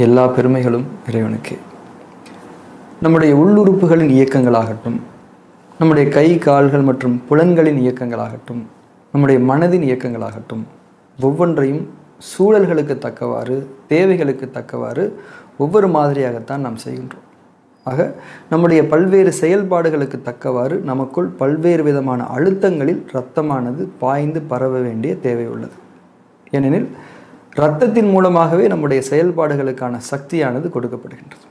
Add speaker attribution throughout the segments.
Speaker 1: எல்லா பெருமைகளும் இறைவனுக்கே. நம்முடைய உள்ளுறுப்புகளின் இயக்கங்களாகட்டும், நம்முடைய கை கால்கள் மற்றும் புலன்களின் இயக்கங்களாகட்டும், நம்முடைய மனதின் இயக்கங்களாகட்டும், ஒவ்வொன்றையும் சூழல்களுக்கு தக்கவாறு, தேவைகளுக்கு தக்கவாறு ஒவ்வொரு மாதிரியாகத்தான் நாம் செய்கின்றோம். ஆக நம்முடைய பல்வேறு செயல்பாடுகளுக்கு தக்கவாறு நமக்குள் பல்வேறு விதமான அழுத்தங்களில் இரத்தமானது பாய்ந்து பரவ வேண்டிய தேவை உள்ளது. ஏனெனில் இரத்தத்தின் மூலமாகவே நம்முடைய செயல்பாடுகளுக்கான சக்தியானது கொடுக்கப்படுகின்றது.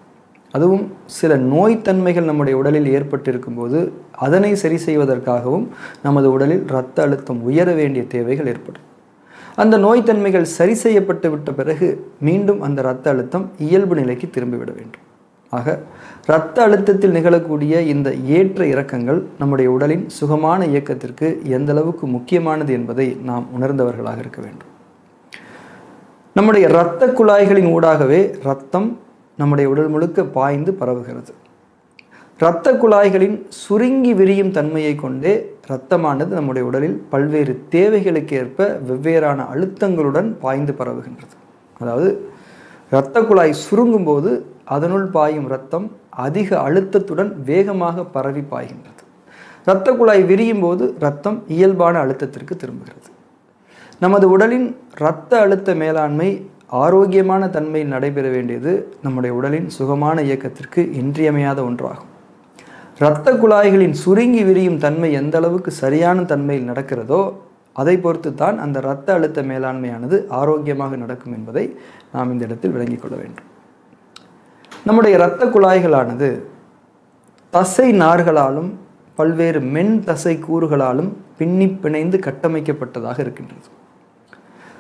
Speaker 1: அதுவும் சில நோய்த்தன்மைகள் நம்முடைய உடலில் ஏற்பட்டிருக்கும் போது அதனை சரி செய்வதற்காகவும் நமது உடலில் இரத்த அழுத்தம் உயர வேண்டிய தேவைகள் ஏற்படும். அந்த நோய்த்தன்மைகள் சரி செய்யப்பட்டு விட்ட பிறகு மீண்டும் அந்த இரத்த அழுத்தம் இயல்பு நிலைக்கு திரும்பிவிட வேண்டும். ஆக இரத்த அழுத்தத்தில் நிகழக்கூடிய இந்த ஏற்ற இறக்கங்கள் நம்முடைய உடலின் சுகமான இயக்கத்திற்கு எந்த அளவுக்கு முக்கியமானது என்பதை நாம் உணர்ந்தவர்களாக இருக்க வேண்டும். நம்முடைய இரத்த குழாய்களின் ஊடாகவே இரத்தம் நம்முடைய உடல் முழுக்க பாய்ந்து பரவுகிறது. இரத்த குழாய்களின் சுருங்கி விரியும் தன்மையை கொண்டே இரத்தமானது நம்முடைய உடலில் பல்வேறு தேவைகளுக்கு ஏற்ப வெவ்வேறான அழுத்தங்களுடன் பாய்ந்து பரவுகின்றது. அதாவது இரத்த குழாய் சுருங்கும் போது அதனுள் பாயும் இரத்தம் அதிக அழுத்தத்துடன் வேகமாக பரவி பாய்கின்றது. இரத்த குழாய் விரியும் போது இரத்தம் இயல்பான அழுத்தத்திற்கு திரும்புகிறது. நமது உடலின் இரத்த அழுத்த மேலாண்மை ஆரோக்கியமான தன்மையில் நடைபெற வேண்டியது நம்முடைய உடலின் சுகமான இயக்கத்திற்கு இன்றியமையாத ஒன்றாகும். இரத்த குழாய்களின் சுருங்கி விரியும் தன்மை எந்த அளவுக்கு சரியான தன்மையில் நடக்கிறதோ அதை பொறுத்து தான் அந்த இரத்த அழுத்த மேலாண்மையானது ஆரோக்கியமாக நடக்கும் என்பதை நாம் இந்த இடத்தில் விளங்கிக் கொள்ள வேண்டும். நம்முடைய இரத்த குழாய்களானது தசை நார்களாலும் பல்வேறு மென் தசை கூறுகளாலும் பின்னி பிணைந்து கட்டமைக்கப்பட்டதாக இருக்கின்றது.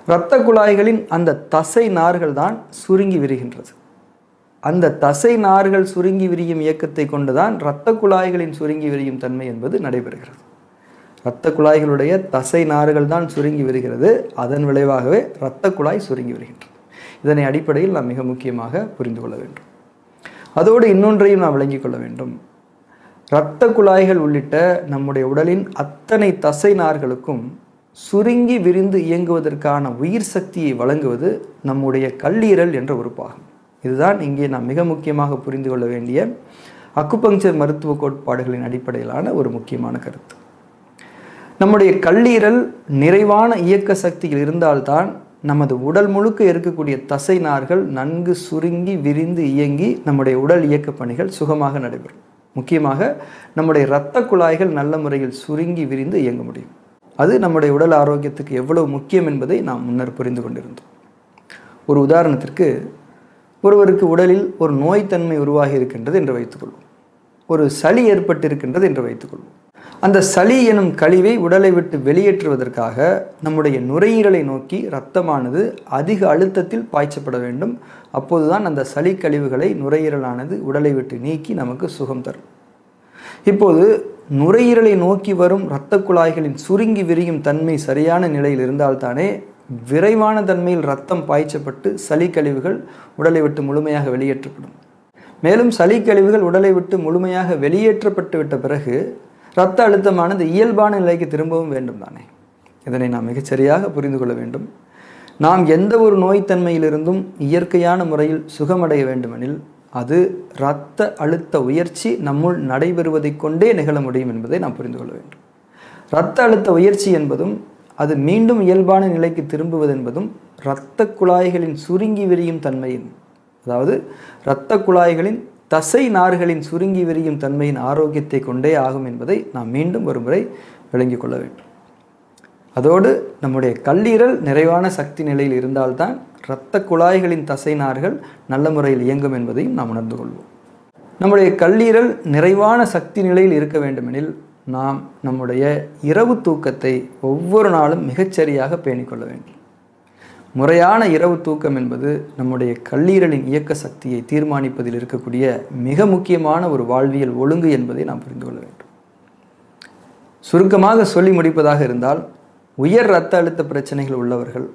Speaker 1: இரத்த குழாய்களின் அந்த தசை நார்கள் தான் சுருங்கி விரிகின்றது. அந்த தசை நார்கள் சுருங்கி விரியும் இயக்கத்தை கொண்டுதான் இரத்த குழாய்களின் சுருங்கி விரியும் தன்மை என்பது நடைபெறுகிறது. இரத்த குழாய்களுடைய தசை நார்கள் தான் சுருங்கி விரிகிறது. அதன் விளைவாகவே இரத்த குழாய் சுருங்கி விரிகின்றது. இதனை அடிப்படையில் நாம் மிக முக்கியமாக புரிந்து கொள்ள வேண்டும். அதோடு இன்னொன்றையும் நாம் விளங்கிக் கொள்ள வேண்டும். இரத்த குழாய்கள் உள்ளிட்ட நம்முடைய உடலின் அத்தனை தசை நார்களுக்கும் சுருங்கி விரிந்து இயங்குவதற்கான உயிர் சக்தியை வழங்குவது நம்முடைய கல்லீரல் என்ற உறுப்பாகும். இதுதான் இங்கே நாம் மிக முக்கியமாக புரிந்து கொள்ள வேண்டிய அக்குபங்சர் மருத்துவ கோட்பாடுகளின் அடிப்படையிலான ஒரு முக்கியமான கருத்து. நம்முடைய கல்லீரல் நிறைவான இயக்க சக்தியில் இருந்தால்தான் நமது உடல் முழுக்க இருக்கக்கூடிய தசை நார்கள் நன்கு சுருங்கி விரிந்து இயங்கி நம்முடைய உடல் இயக்க பணிகள் சுகமாக நடைபெறும். முக்கியமாக நம்முடைய இரத்த குழாய்கள் நல்ல முறையில் சுருங்கி விரிந்து இயங்க முடியும். அது நம்முடைய உடல் ஆரோக்கியத்துக்கு எவ்வளவு முக்கியம் என்பதை நாம் முன்னர் புரிந்து கொண்டிருந்தோம். ஒரு உதாரணத்திற்கு, ஒருவருக்கு உடலில் ஒரு நோய்த்தன்மை உருவாகி இருக்கின்றது என்று வைத்துக்கொள்வோம். ஒரு சளி ஏற்பட்டிருக்கின்றது என்று வைத்துக்கொள்வோம். அந்த சளி எனும் கழிவை உடலை விட்டு வெளியேற்றுவதற்காக நம்முடைய நுரையீரலை நோக்கி இரத்தமானது அதிக அழுத்தத்தில் பாய்ச்சப்பட வேண்டும். அப்போதுதான் அந்த சளி கழிவுகளை நுரையீரலானது உடலை விட்டு நீக்கி நமக்கு சுகம் தரும். இப்போது நுரையீரலை நோக்கி வரும் இரத்த குழாய்களின் சுருங்கி விரியும் தன்மை சரியான நிலையில் இருந்தால்தானே விரைவான தன்மையில் இரத்தம் பாய்ச்சப்பட்டு சளி கழிவுகள் உடலை விட்டு முழுமையாக வெளியேற்றப்படும். மேலும் சளி கழிவுகள் உடலை விட்டு முழுமையாக வெளியேற்றப்பட்டு விட்ட பிறகு இரத்த அழுத்தமானது இயல்பான நிலைக்கு திரும்பவும் வேண்டும் தானே. இதனை நாம் மிகச்சரியாக புரிந்து கொள்ள வேண்டும். நாம் எந்த ஒரு நோய்த்தன்மையிலிருந்தும் இயற்கையான முறையில் சுகமடைய வேண்டுமெனில் அது இரத்த அழுத்த உயர்ச்சி நம்முள் நடைபெறுவதை கொண்டே நிகழ முடியும் என்பதை நாம் புரிந்து கொள்ள வேண்டும். இரத்த அழுத்த உயர்ச்சி என்பதும் அது மீண்டும் இயல்பான நிலைக்கு திரும்புவது என்பதும் இரத்த குழாய்களின் சுருங்கி விரியும் தன்மையின், அதாவது இரத்த குழாய்களின் தசை நார்களின் சுருங்கி விரியும் தன்மையின் ஆரோக்கியத்தை கொண்டே ஆகும் என்பதை நாம் மீண்டும் ஒரு முறை விளங்கிக் கொள்ள வேண்டும். அதோடு நம்முடைய கல்லீரல் நிறைவான சக்தி நிலையில் இருந்தால்தான் இரத்த குழாய்களின் தசை நார்கள் நல்ல முறையில் இயங்கும் என்பதையும் நாம் உணர்ந்து கொள்வோம். நம்முடைய கல்லீரல் நிறைவான சக்தி நிலையில் இருக்க வேண்டுமெனில் நாம் நம்முடைய இரவு தூக்கத்தை ஒவ்வொரு நாளும் மிகச்சரியாக பேணிக்கொள்ள வேண்டும். முறையான இரவு தூக்கம் என்பது நம்முடைய கல்லீரலின் இயக்க சக்தியை தீர்மானிப்பதில் இருக்கக்கூடிய மிக முக்கியமான ஒரு வாழ்வியல் ஒழுங்கு என்பதை நாம் புரிந்து கொள்ள வேண்டும். சுருக்கமாக சொல்லி முடிப்பதாக இருந்தால், உயர் இரத்த அழுத்த பிரச்சனைகள் உள்ளவர்கள்,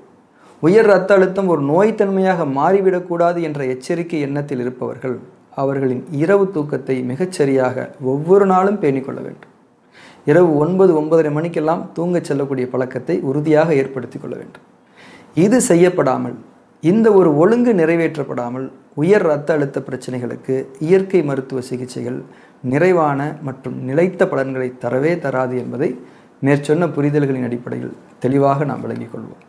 Speaker 1: உயர் இரத்த அழுத்தம் ஒரு நோய்த்தன்மையாக மாறிவிடக்கூடாது என்ற எச்சரிக்கை எண்ணத்தில் இருப்பவர்கள் அவர்களின் இரவு தூக்கத்தை மிகச்சரியாக ஒவ்வொரு நாளும் பேணிக்கொள்ள வேண்டும். இரவு 9-9:30 மணிக்கெல்லாம் தூங்கச் செல்லக்கூடிய பழக்கத்தை உறுதியாக ஏற்படுத்தி கொள்ள வேண்டும். இது செய்யப்படாமல் இந்த ஒரு ஒழுங்கு நிறைவேற்றப்படாமல் உயர் இரத்த அழுத்த பிரச்சனைகளுக்கு இயற்கை மருத்துவ சிகிச்சைகள் நிறைவான மற்றும் நிலைத்த பலன்களை தரவே தராது என்பதை மேற்சொன்ன புரிதல்களின் அடிப்படையில் தெளிவாக நாம் விளங்கிக் கொள்வோம்.